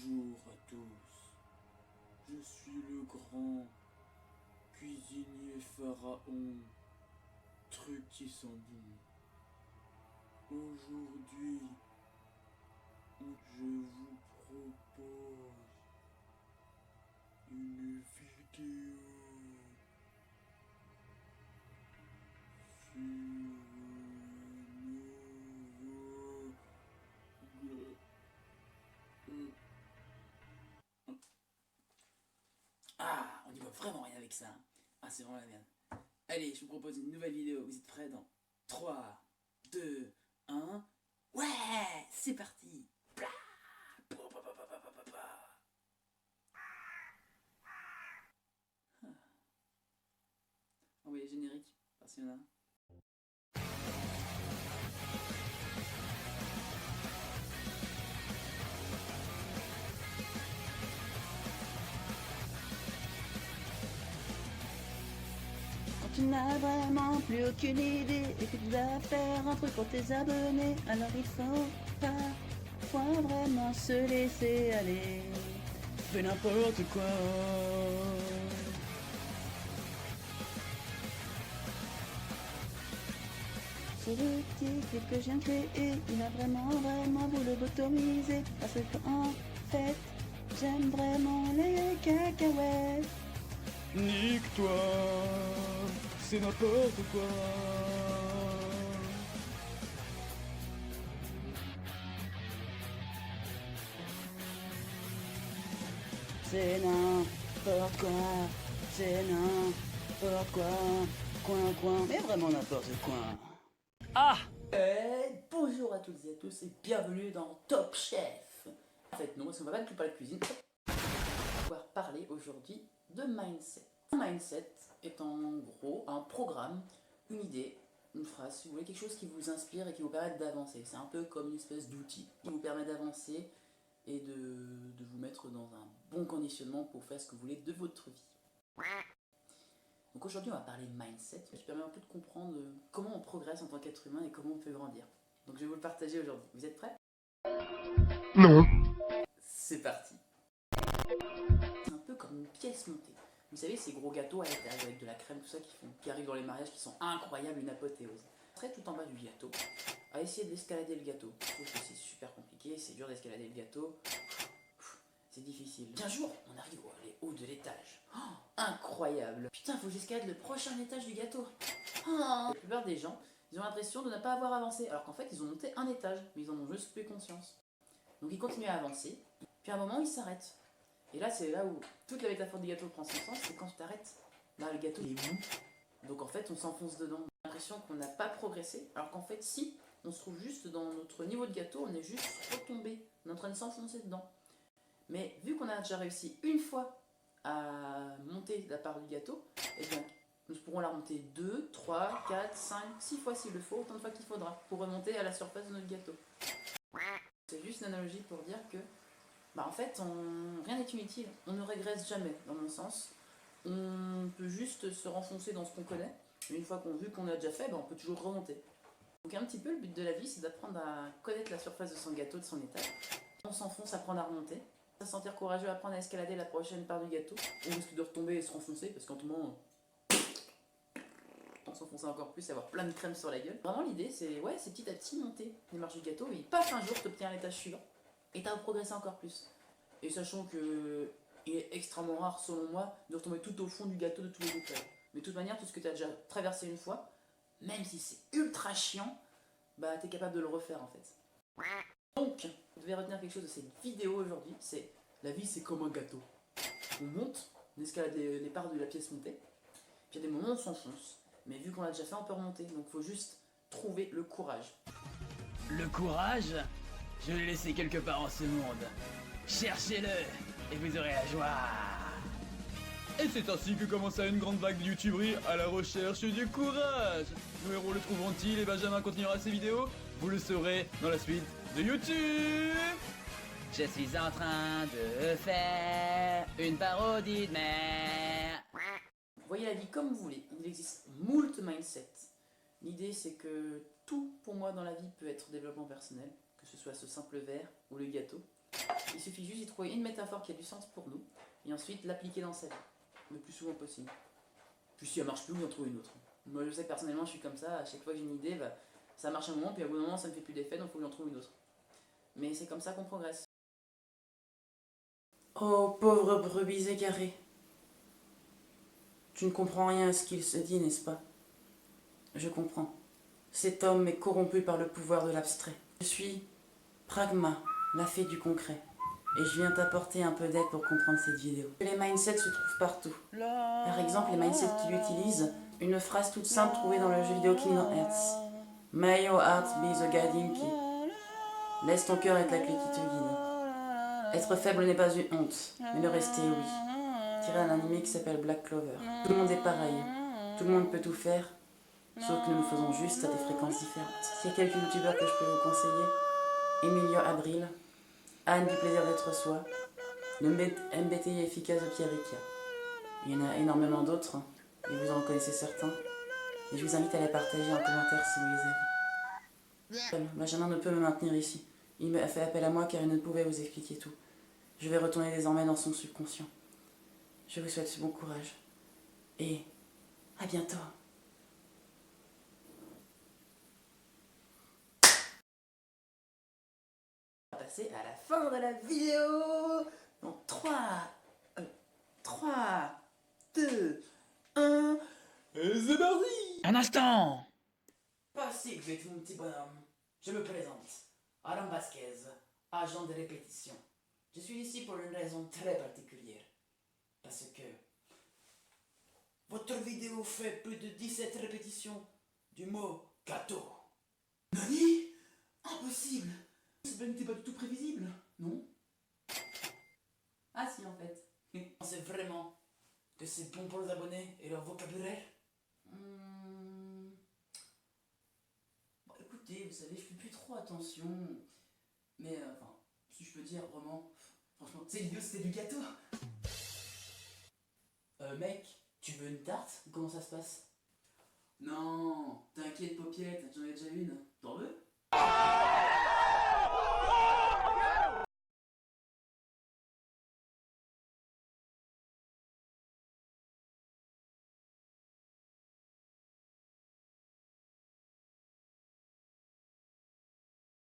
Bonjour à tous, je suis le grand cuisinier pharaon, truc qui sent bon. Aujourd'hui, je vous propose une vidéo sur Ah, on y voit vraiment rien avec ça. Ah, c'est vraiment la merde. Allez, je vous propose une nouvelle vidéo. Vous êtes prêts dans 3, 2, 1. Ouais, c'est parti. Blah. Envoyez générique, parce qu'il y en a un. Quand tu n'as vraiment plus aucune idée et que tu dois faire un truc pour tes abonnés, alors il faut parfois vraiment se laisser aller. Fais n'importe quoi. Sur le petit clip que je viens de créer, il a vraiment voulu l'autoriser. Parce que en fait, j'aime vraiment les cacahuètes. Nique-toi, c'est n'importe quoi. C'est n'importe quoi, c'est n'importe quoi, coin, mais vraiment n'importe quoi. Ah! Bonjour à toutes et à tous et bienvenue dans Top Chef. En fait non, parce qu'on va pas du tout parler de cuisine. On va pouvoir parler aujourd'hui de mindset. Un mindset est en gros un programme, une idée, une phrase, si vous voulez, quelque chose qui vous inspire et qui vous permet d'avancer. C'est un peu comme une espèce d'outil qui vous permet d'avancer et de vous mettre dans un bon conditionnement pour faire ce que vous voulez de votre vie. Donc aujourd'hui on va parler de mindset qui permet un peu de comprendre comment on progresse en tant qu'être humain et comment on peut grandir. Donc je vais vous le partager aujourd'hui. Vous êtes prêts? Non. C'est parti. C'est un peu comme une pièce montée. Vous savez ces gros gâteaux à l'intérieur avec de la crème, tout ça qui arrivent dans les mariages, qui sont incroyables, une apothéose. Très tout en bas du gâteau, à essayer d'escalader le gâteau. Je trouve que c'est super compliqué, c'est dur d'escalader le gâteau. C'est difficile. Un jour, on arrive les hauts de l'étage. Oh, incroyable. Putain, faut que j'escalade le prochain étage du gâteau. Oh. La plupart des gens, ils ont l'impression de ne pas avoir avancé, alors qu'en fait, ils ont monté un étage, mais ils en ont juste plus conscience. Donc ils continuent à avancer, puis à un moment, ils s'arrêtent. Et là, c'est là où toute la métaphore du gâteau prend son sens, c'est quand tu t'arrêtes, là, le gâteau il est mou. Donc en fait, on s'enfonce dedans. On a l'impression qu'on n'a pas progressé, alors qu'en fait, si, on se trouve juste dans notre niveau de gâteau, on est juste retombé. On est en train de s'enfoncer dedans. Mais vu qu'on a déjà réussi une fois à monter la part du gâteau, eh bien, nous pourrons la remonter 2, 3, 4, 5, 6 fois s'il le faut, autant de fois qu'il faudra, pour remonter à la surface de notre gâteau. C'est juste une analogie pour dire que, en fait, rien n'est inutile, on ne régresse jamais, dans mon sens. On peut juste se renfoncer dans ce qu'on connaît, mais une fois vu qu'on a déjà fait, on peut toujours remonter. Donc un petit peu, le but de la vie, c'est d'apprendre à connaître la surface de son gâteau, de son étage. On s'enfonce, apprendre à remonter. Se sentir courageux, apprendre à escalader la prochaine part du gâteau. On risque de retomber et se renfoncer parce qu'en tombant, on s'enfonce encore plus et avoir plein de crème sur la gueule. Vraiment l'idée c'est petit à petit monter les marches du gâteau et paf, un jour t'obtiens l'étage suivant et t'as progressé encore plus. Et sachant que il est extrêmement rare selon moi de retomber tout au fond du gâteau de tous les étages. Mais de toute manière, tout ce que t'as déjà traversé une fois, même si c'est ultra chiant, t'es capable de le refaire en fait. Donc, vous devez retenir quelque chose de cette vidéo aujourd'hui, c'est la vie c'est comme un gâteau. On monte, on escalade les parts de la pièce montée, puis il y a des moments où on s'enfonce, mais vu qu'on l'a déjà fait, on peut remonter, donc il faut juste trouver le courage. Le courage, je l'ai laissé quelque part en ce monde. Cherchez-le et vous aurez la joie. Et c'est ainsi que commença une grande vague de youtuberie à la recherche du courage. Nos héros le trouveront-ils et Benjamin continuera ses vidéos? Vous le saurez dans la suite de YouTube. Je suis en train de faire une parodie de mère. Voyez la vie comme vous voulez, il existe moult mindset. L'idée c'est que tout pour moi dans la vie peut être développement personnel, que ce soit ce simple verre ou le gâteau. Il suffit juste d'y trouver une métaphore qui a du sens pour nous, et ensuite l'appliquer dans sa vie, le plus souvent possible. Puis si elle marche plus, vous en trouvez une autre. Moi je sais que personnellement je suis comme ça, à chaque fois que j'ai une idée, bah, ça marche un moment, puis à bout d'un moment ça me fait plus d'effet, donc il faut que j'en trouve une autre. Mais c'est comme ça qu'on progresse. Oh, pauvre brebis égarée. Tu ne comprends rien à ce qu'il se dit, n'est-ce pas? Je comprends. Cet homme est corrompu par le pouvoir de l'abstrait. Je suis Pragma, la fée du concret. Et je viens t'apporter un peu d'aide pour comprendre cette vidéo. Les mindsets se trouvent partout. Par exemple, les mindsets qu'il utilise, une phrase toute simple trouvée dans le jeu vidéo Kingdom Hearts. May your heart be the guiding key. Laisse ton cœur être la clé qui te guide. Être faible n'est pas une honte, mais le rester, oui. Tiré d'un animé qui s'appelle Black Clover. Tout le monde est pareil. Tout le monde peut tout faire, sauf que nous le faisons juste à des fréquences différentes. S'il y a quelques youtubeurs que je peux vous conseiller, Emilio Abril, Anne du plaisir d'être soi, le MBTI efficace de Pierre Riccia. Il y en a énormément d'autres, et vous en connaissez certains, et je vous invite à les partager en commentaire si vous les avez. Benjamin ne peut me maintenir ici. Il m'a fait appel à moi car il ne pouvait vous expliquer tout. Je vais retourner désormais dans son subconscient. Je vous souhaite bon courage. Et à bientôt. On va passer à la fin de la vidéo. Donc 3, 2, 1, et c'est parti. Un instant! Passez vite, mon petit bonhomme. Je me présente. Adam Vasquez, agent de répétition. Je suis ici pour une raison très particulière. Parce que votre vidéo fait plus de 17 répétitions du mot gâteau. Nani? Impossible! Ça n'était pas du tout prévisible, non? Ah si en fait. Pensez vraiment que c'est bon pour les abonnés et leur vocabulaire? Bon, écoutez, vous savez, je fais plus trop attention. Mais enfin, si je peux dire vraiment, franchement, C'est idiot, c'était du gâteau. mec, tu veux une tarte? Comment ça se passe? Non, t'inquiète, paupiette, j'en ai déjà une. T'en veux?